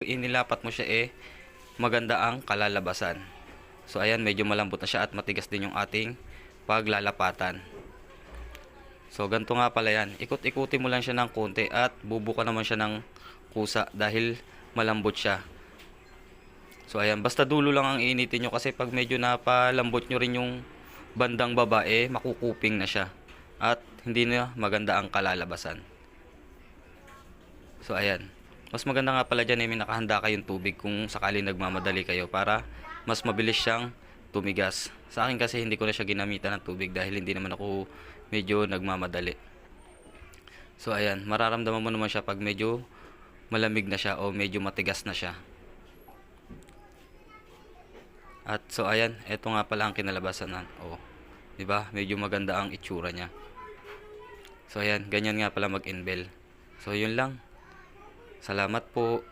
inilapat mo siya maganda ang kalalabasan. So ayan, medyo malambot na siya at matigas din yung ating paglalapatan. So ganito nga pala yan, ikot-ikutin mo lang siya ng konti at bubuka naman siya ng kusa dahil malambot siya. So ayan, basta dulo lang ang iinitin nyo kasi pag medyo napalambot nyo rin yung bandang baba, makukuping na siya at hindi na maganda ang kalalabasan. So ayan, mas maganda nga pala dyan may nakahanda kayong tubig kung sakali nagmamadali kayo para mas mabilis siyang tumigas. Sa akin kasi hindi ko na siya ginamitan ng tubig dahil hindi naman ako medyo nagmamadali. So ayan, mararamdaman mo naman siya pag medyo malamig na siya o medyo matigas na siya. At so ayan, eto nga pala ang kinalabasan ng, di ba? Medyo maganda ang itsura niya. So ayan, ganyan nga pala mag-inbel. So yun lang. Salamat po.